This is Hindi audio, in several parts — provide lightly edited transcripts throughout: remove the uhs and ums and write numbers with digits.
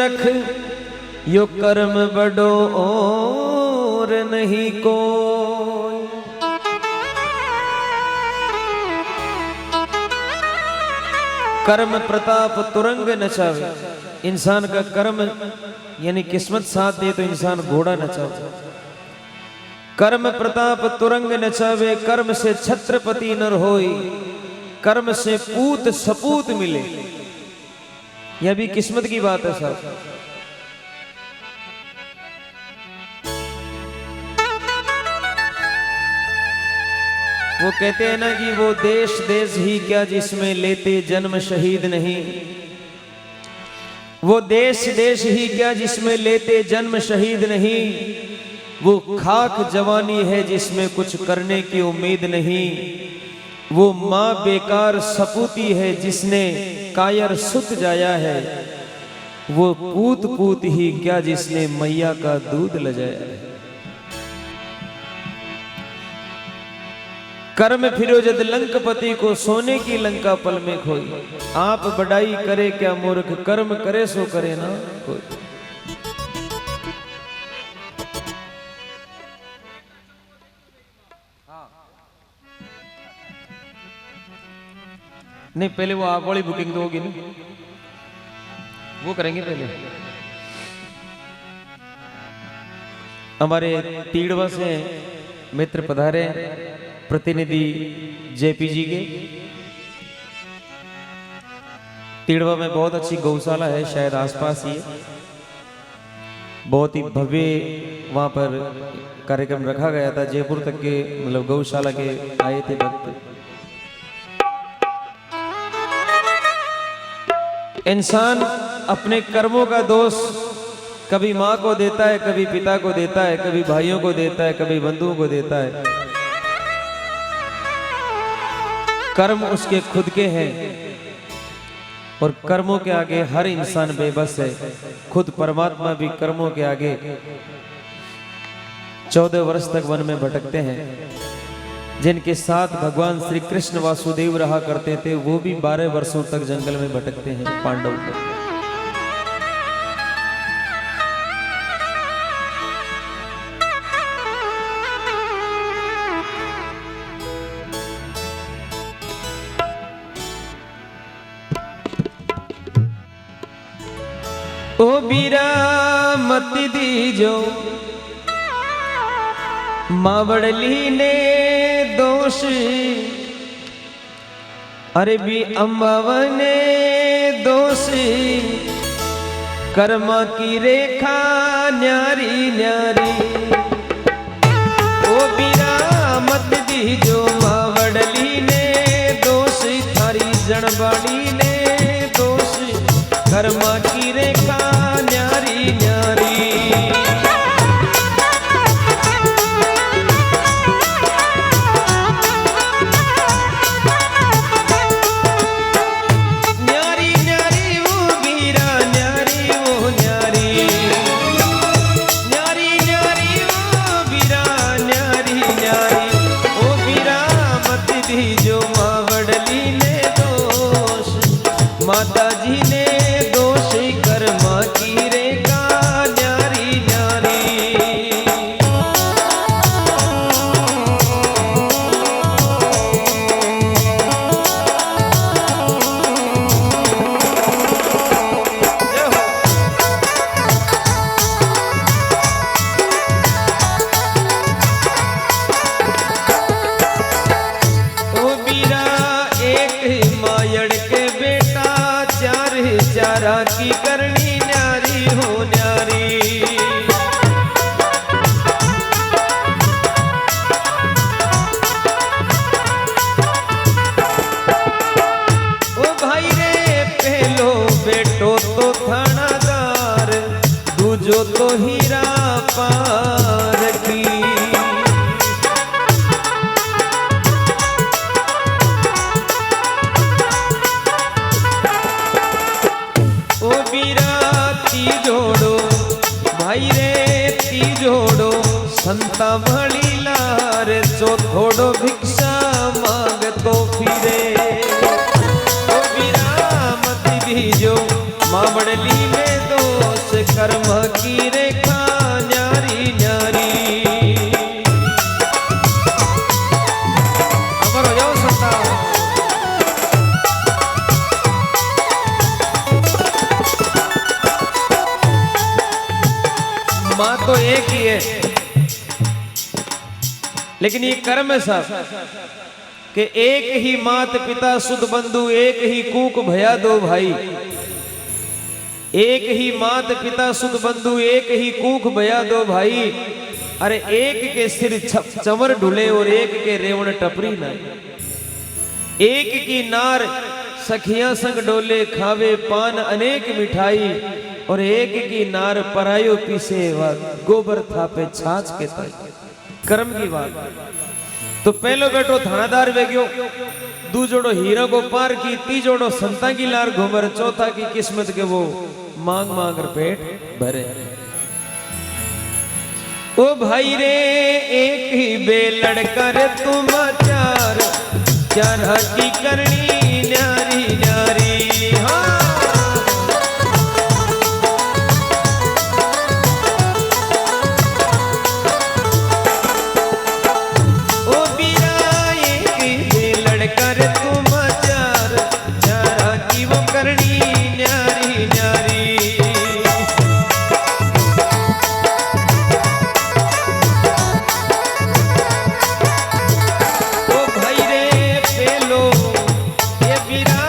रख यो कर्म बड़ो और नहीं कोई। कर्म प्रताप तुरंग नचावे। इंसान का कर्म यानी किस्मत साथ दे तो इंसान घोड़ा नचावे। कर्म प्रताप तुरंग नचावे, कर्म से छत्रपति नर होई, कर्म से पूत सपूत मिले। यह भी किस्मत की बात है साहब। वो कहते हैं ना कि वो देश देश ही क्या जिसमें लेते जन्म शहीद नहीं। वो देश देश ही क्या जिसमें लेते जन्म शहीद नहीं। वो खाक जवानी है जिसमें कुछ करने की उम्मीद नहीं। वो माँ बेकार सपूती है जिसने कायर सुत जाया है। वो पूत पूत ही क्या जिसने मैया का दूध लजाया है। कर्म फिरो जद लंकपति को सोने की लंका पल में खोई। आप बड़ाई करे क्या मूर्ख, कर्म करे सो करे ना कोई। नहीं पहले वो आप वाली बुकिंग तो होगी ना, वो करेंगे पहले। हमारे तीड़वा से मित्र पधारे, प्रतिनिधि जेपी जी के। तीड़वा में बहुत अच्छी गौशाला है, शायद आसपास ही है। बहुत ही भव्य वहां पर कार्यक्रम रखा गया था। जयपुर तक के मतलब गौशाला के आए थे भक्त। इंसान अपने कर्मों का दोष कभी माँ को देता है, कभी पिता को देता है, कभी भाइयों को देता है, कभी बंधुओं को देता है। कर्म उसके खुद के हैं और कर्मों के आगे हर इंसान बेबस है। खुद परमात्मा भी कर्मों के आगे 14 वर्ष तक वन में भटकते हैं। जिनके साथ भगवान श्री कृष्ण वासुदेव रहा करते थे, वो भी 12 वर्षों तक जंगल में भटकते हैं पांडव को। ओ बीरा मत दीजो मावड़ली ने दोष। अरे भी अम्बावने दोष। कर्मा की रेखा न्यारी न्यारी। ओ बीरा मत दीजो मावड़ली ने दोष। थारी जनबाड़ी ने दोष। कर्मा की रेखा न्यारी न्यारी। माता जी ने दोष कर्मा की रेखा न्यारी न्यारी। ओ बीरा एक मायड़ के चारा की करनी न्यारी हो न्यारी। ओ भाई रे पहलो बेटो तो थानादार, दूजो तो हीरा पार की। जोड़ो भाई रे ती जोड़ो संता भली लार। जो थोड़ो भिक्षा मांग तो फिरे। ओ बीरा मत दीजो मावड़ली में दोष। कर्म की रेखा न्यारी न्यारी। अमर हो जाओ संता। मां तो एक ही है, लेकिन ये कर्म है साहब कि एक ही मात पिता सुध बंधु, एक ही कूक भया दो भाई। एक ही मात पिता सुध बंधु, एक ही कूक भया दो भाई। अरे एक के सिर चमर ढुले और एक के रेवण टपरी ना। एक की नार सखियां संग डोले, खावे पान अनेक मिठाई। और एक की नार परायो पीसे गोबर थापे छाछ के ताई। कर्म की बात। तो पहलो बेटो थानादार वेग्यो, दू जोड़ो हीरा को पार की, ती जोड़ो संता की लार घूमर, चौथा की किस्मत के वो मांग मांग कर पेट भरे। ओ भाई रे एक ही बेलड़ कर तुम चार, चार की करनी न्यारी न्यारी। हाँ कर तुम चार, चारा की वो करनी न्यारी न्यारी। ओ भाई रे पहलो ये बीरा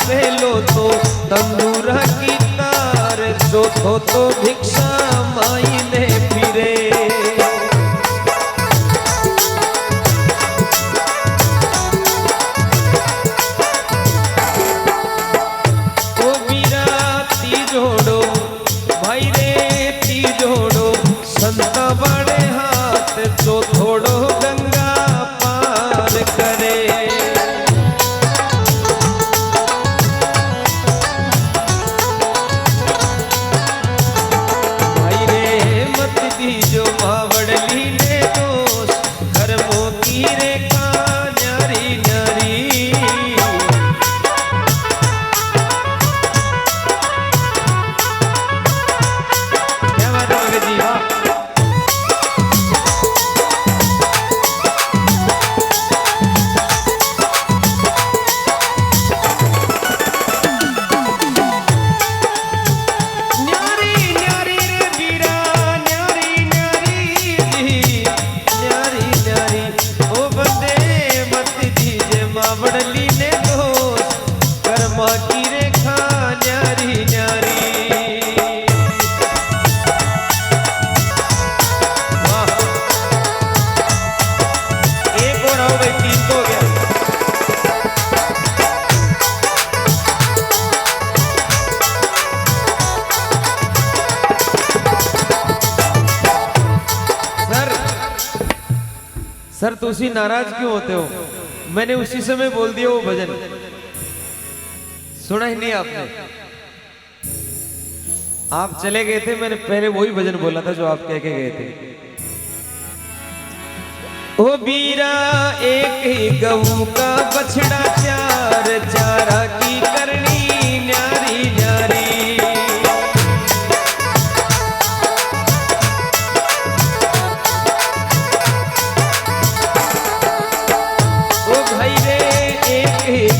पहलो तो तंदूर की तार, चौथो तो भिक्षा माई ने फिरे। संता बड़े हाथ तो थोड़ो गंगा पार करे। भाई रे मत दीजो मावड़ली ने दोष, कर्मों की रेखा न्यारी न्यारी। क्या बात है जी। हाँ सर तो उसी नाराज क्यों होते हो? मैंने उसी समय बोल दिया वो भजन, सुना ही नहीं आपने। आप चले गए थे, मैंने पहले वही भजन बोला था जो आप कह के गए थे। ओ बीरा एक ही गऊ का बछड़ा, चार चारा की करनी न्यारी न्यारी।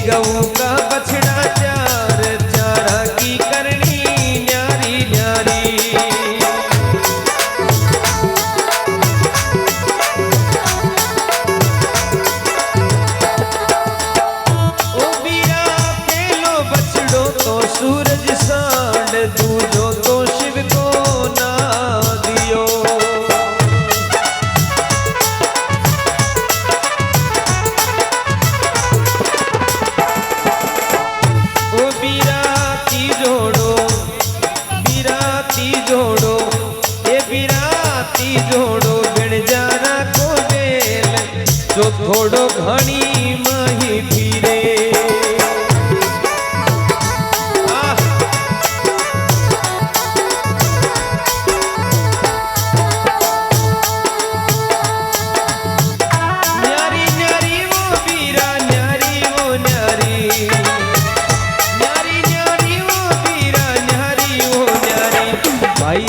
गऊ का बछड़ा, चार चारा की करनी न्यारी न्यारी। ओ बीरा खेलो बछड़ो तो सूरज सांड, दूजो तो शिव को ना दियो। जोड़ो बिन जाना को बेल, जो थोड़ो घनी माही फिरे। न्यारी न्यारी वो बीरा, न्यारी वो न्यारी, न्यारी न्यारी वो बीरा, न्यारी वो न्यारी। भाई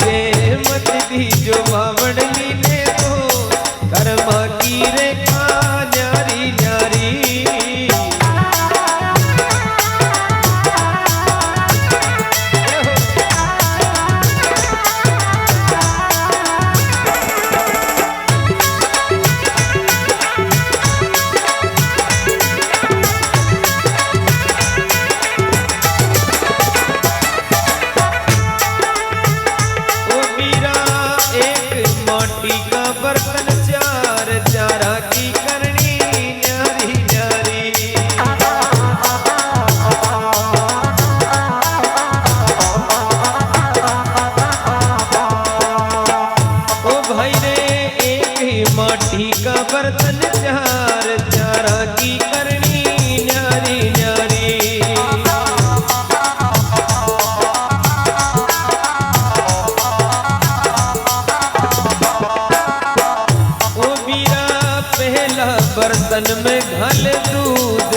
बर्तन में घाले दूध,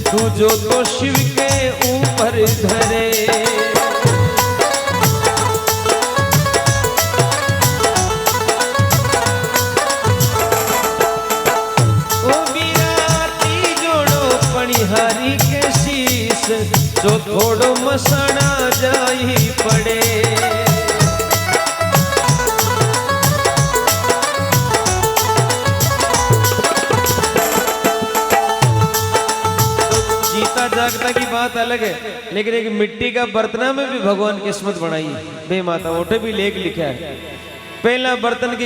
तू जो तो शिव के ऊपर धरे। ओ बिराती जोड़ो पणिहारी के शीस, जो थोड़ो मसाणा जाई पड़े। जागता की बात अलग है, लेकिन एक मिट्टी का बर्तना में भी भगवान किस्मत बनाई। बे माता ओटे भी लेख लिखा है, पहला बर्तन की